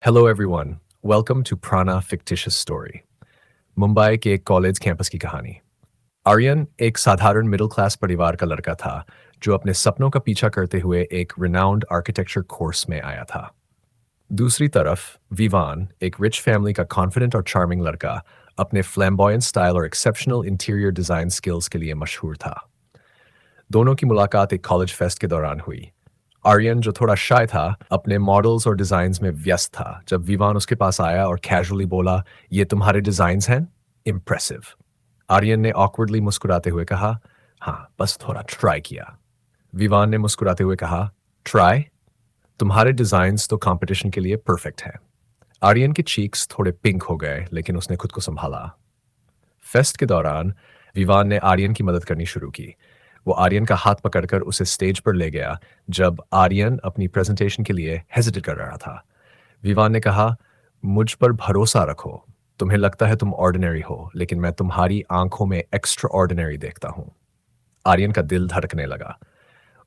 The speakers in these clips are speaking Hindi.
Hello everyone. Welcome to Prana Fictitious Story. Mumbai के एक कॉलेज कैंपस की कहानी। आर्यन एक साधारण मिडिल क्लास परिवार का लड़का था जो अपने सपनों का पीछा करते हुए एक रिनाउंड आर्किटेक्चर कोर्स में आया था। दूसरी तरफ विवान एक रिच फैमिली का कॉन्फिडेंट और चार्मिंग लड़का अपने फ्लैम्बॉयंट स्टाइल और एक्सेप्शनल इंटीरियर डिजाइन स्किल्स के लिए मशहूर था। दोनों की मुलाकात एक कॉलेज फेस्ट के दौरान हुई। आर्यन जो थोड़ा शाय था अपने मॉडल्स और डिजाइन्स में व्यस्त था जब विवान उसके पास आया और कैजुअली बोला, ये तुम्हारे डिजाइन्स हैं? इम्प्रेसिव। आर्यन ने ऑकवर्डली मुस्कुराते हुए कहा, हाँ बस थोड़ा ट्राई किया। विवान ने मुस्कुराते हुए कहा, ट्राई? तुम्हारे डिजाइन्स तो कंपटीशन के लिए परफेक्ट हैं। आर्यन के चीक्स थोड़े पिंक हो गए लेकिन उसने खुद को संभाला। फेस्ट के दौरान विवान ने आर्यन की मदद करनी शुरू की। वो आर्यन का हाथ पकड़कर उसे स्टेज पर ले गया जब आर्यन अपनी प्रेजेंटेशन के लिए हेजिटेट कर रहा था। विवान ने कहा, मुझ पर भरोसा रखो। तुम्हें लगता है तुम ऑर्डिनरी हो लेकिन मैं तुम्हारी आंखों में एक्स्ट्रा ऑर्डिनरी देखता हूं। आर्यन का दिल धड़कने लगा।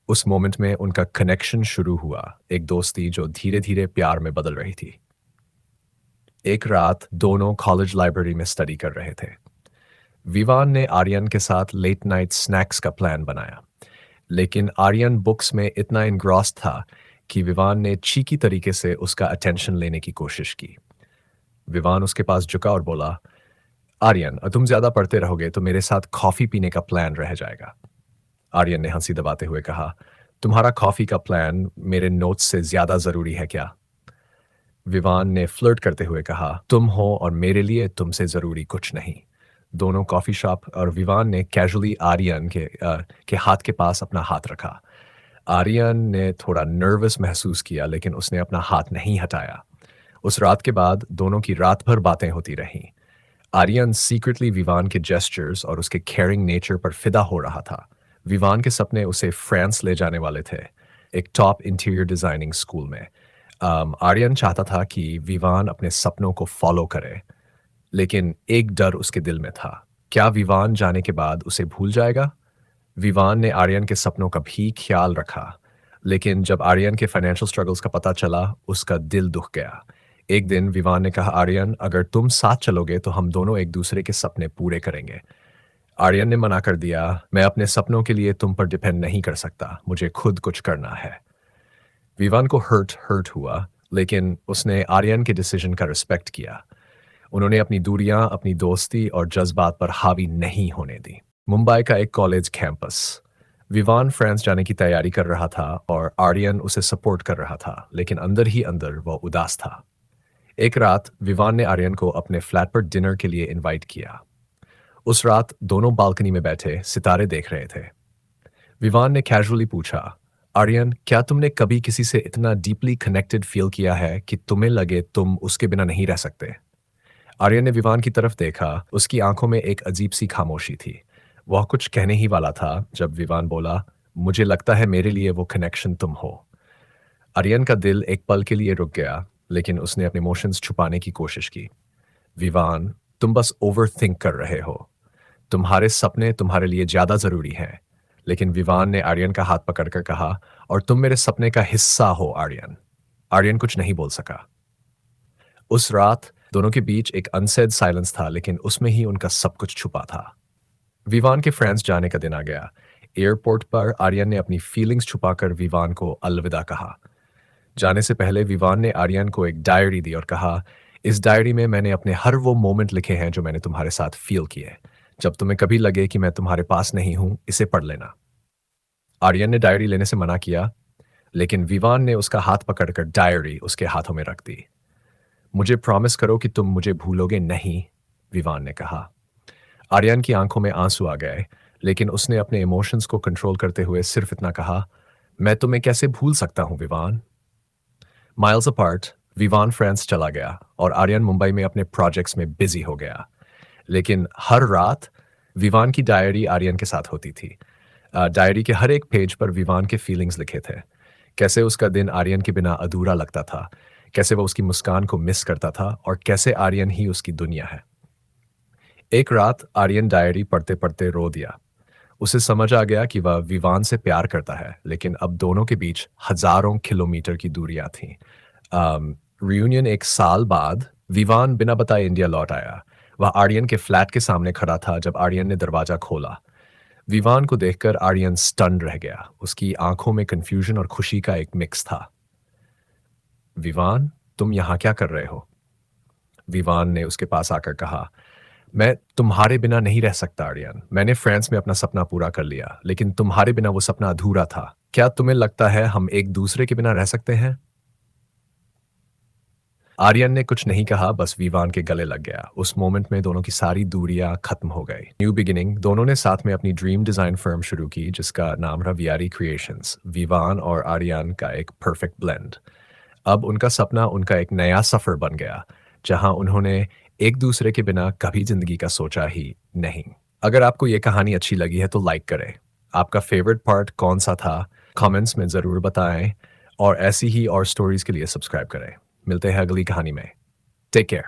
उस मोमेंट में उनका कनेक्शन शुरू हुआ, एक दोस्ती जो धीरे धीरे प्यार में बदल रही थी। एक रात दोनों कॉलेज लाइब्रेरी में स्टडी कर रहे थे। विवान ने आर्यन के साथ लेट नाइट स्नैक्स का प्लान बनाया, लेकिन आर्यन बुक्स में इतना इनग्रॉस था कि विवान ने चीकी तरीके से उसका अटेंशन लेने की कोशिश की। विवान उसके पास झुका और बोला, आर्यन तुम ज्यादा पढ़ते रहोगे तो मेरे साथ कॉफी पीने का प्लान रह जाएगा। आर्यन ने हंसी दबाते हुए कहा, तुम्हारा कॉफी का प्लान मेरे नोट्स से ज्यादा जरूरी है क्या? विवान ने फ्लर्ट करते हुए कहा, तुम हो और मेरे लिए तुमसे जरूरी कुछ नहीं। दोनों कॉफी शॉप और विवान ने कैजुअली आर्यन के हाथ के पास अपना हाथ रखा। आर्यन ने थोड़ा नर्वस महसूस किया लेकिन उसने अपना हाथ नहीं हटाया। उस रात के बाद दोनों की रात भर बातें होती रहीं। आर्यन सीक्रेटली विवान के जेस्चर्स और उसके केयरिंग नेचर पर फिदा हो रहा था। विवान के सपने उसे फ्रांस ले जाने वाले थे, एक टॉप इंटीरियर डिजाइनिंग स्कूल में। आर्यन चाहता था कि विवान अपने सपनों को फॉलो करे, लेकिन एक डर उसके दिल में था। क्या विवान जाने के बाद उसे भूल जाएगा? विवान ने आर्यन के सपनों का भी ख्याल रखा, लेकिन जब आर्यन के फाइनेंशियल स्ट्रगल्स का पता चला उसका दिल दुख गया। एक दिन विवान ने कहा, आर्यन अगर तुम साथ चलोगे तो हम दोनों एक दूसरे के सपने पूरे करेंगे। आर्यन ने मना कर दिया, मैं अपने सपनों के लिए तुम पर डिपेंड नहीं कर सकता, मुझे खुद कुछ करना है। विवान को हर्ट हुआ, लेकिन उसने आर्यन के डिसीजन का रिस्पेक्ट किया। उन्होंने अपनी दूरियां अपनी दोस्ती और जज्बात पर हावी नहीं होने दी। मुंबई का एक कॉलेज कैंपस। विवान फ्रांस जाने की तैयारी कर रहा था और आर्यन उसे सपोर्ट कर रहा था, लेकिन अंदर ही अंदर वह उदास था। एक रात विवान ने आर्यन को अपने फ्लैट पर डिनर के लिए इनवाइट किया। उस रात दोनों बालकनी में बैठे सितारे देख रहे थे। विवान ने कैजुअली पूछा, आर्यन क्या तुमने कभी किसी से इतना डीपली कनेक्टेड फील किया है कि तुम्हें लगे तुम उसके बिना नहीं रह सकते? आर्यन ने विवान की तरफ देखा, उसकी आंखों में एक अजीब सी खामोशी थी। वह कुछ कहने ही वाला था जब विवान बोला, मुझे लगता है मेरे लिए वो कनेक्शन तुम हो। आर्यन का दिल एक पल के लिए रुक गया, लेकिन उसने अपने इमोशंस छुपाने की कोशिश की। विवान, तुम बस ओवर थिंक कर रहे हो। तुम्हारे सपने तुम्हारे लिए ज्यादा जरूरी हैं। लेकिन विवान ने आर्यन का हाथ पकड़कर कहा, और तुम मेरे सपने का हिस्सा हो आर्यन। आर्यन कुछ नहीं बोल सका। उस रात दोनों के बीच एक अनसेड साइलेंस था, लेकिन उसमें ही उनका सब कुछ छुपा था। विवान के फ्रांस जाने का दिन आ गया। एयरपोर्ट पर आर्यन ने अपनी फीलिंग्स छुपाकर विवान को अलविदा कहा। जाने से पहले विवान ने आर्यन को एक डायरी दी और कहा, इस डायरी में मैंने अपने हर वो मोमेंट लिखे हैं जो मैंने तुम्हारे साथ फील किए। जब तुम्हें कभी लगे कि मैं तुम्हारे पास नहीं हूं, इसे पढ़ लेना। आर्यन ने डायरी लेने से मना किया, लेकिन विवान ने उसका हाथ पकड़कर डायरी उसके हाथों में रख दी। मुझे प्रॉमिस करो कि तुम मुझे भूलोगे नहीं, विवान ने कहा। आर्यन की आंखों में आंसू आ गए, लेकिन उसने अपने इमोशंस को कंट्रोल करते हुए सिर्फ इतना कहा, मैं तुम्हें कैसे भूल सकता हूं Vivaan. Miles apart Vivaan France चला गया और आर्यन मुंबई में अपने प्रोजेक्ट्स में बिजी हो गया। लेकिन हर रात विवान की डायरी आर्यन के साथ होती थी। डायरी के हर एक पेज पर विवान के फीलिंग्स लिखे थे। कैसे उसका दिन आर्यन के बिना अधूरा लगता था, कैसे वह उसकी मुस्कान को मिस करता था और कैसे आर्यन ही उसकी दुनिया है। एक रात आर्यन डायरी पढ़ते पढ़ते रो दिया। उसे समझ आ गया कि वह विवान से प्यार करता है, लेकिन अब दोनों के बीच हजारों किलोमीटर की दूरियां थीं। रियूनियन एक साल बाद विवान बिना बताए इंडिया लौट आया। वह आर्यन के फ्लैट के सामने खड़ा था जब आर्यन ने दरवाजा खोला। विवान को देखकर आर्यन स्टन्ड रह गया। उसकी आंखों में कंफ्यूजन और खुशी का एक मिक्स था। विवान, तुम यहाँ क्या कर रहे हो? विवान ने उसके पास आकर कहा, मैं तुम्हारे बिना नहीं रह सकता आर्यन। मैंने फ्रांस में अपना सपना पूरा कर लिया, लेकिन तुम्हारे बिना वो सपना अधूरा था। क्या तुम्हें लगता है हम एक दूसरे के बिना रह सकते हैं? आर्यन ने कुछ नहीं कहा, बस विवान के गले लग गया। उस मोमेंट में दोनों की सारी दूरियां खत्म हो गई। New beginning. दोनों ने साथ में अपनी ड्रीम डिजाइन फर्म शुरू की जिसका नाम रहा वियारी क्रिएशंस। विवान और आर्यन का एक परफेक्ट ब्लेंड। अब उनका सपना उनका एक नया सफर बन गया, जहां उन्होंने एक दूसरे के बिना कभी जिंदगी का सोचा ही नहीं। अगर आपको ये कहानी अच्छी लगी है तो लाइक करें। आपका फेवरेट पार्ट कौन सा था कमेंट्स में ज़रूर बताएं, और ऐसी ही और स्टोरीज के लिए सब्सक्राइब करें। मिलते हैं अगली कहानी में। Take care.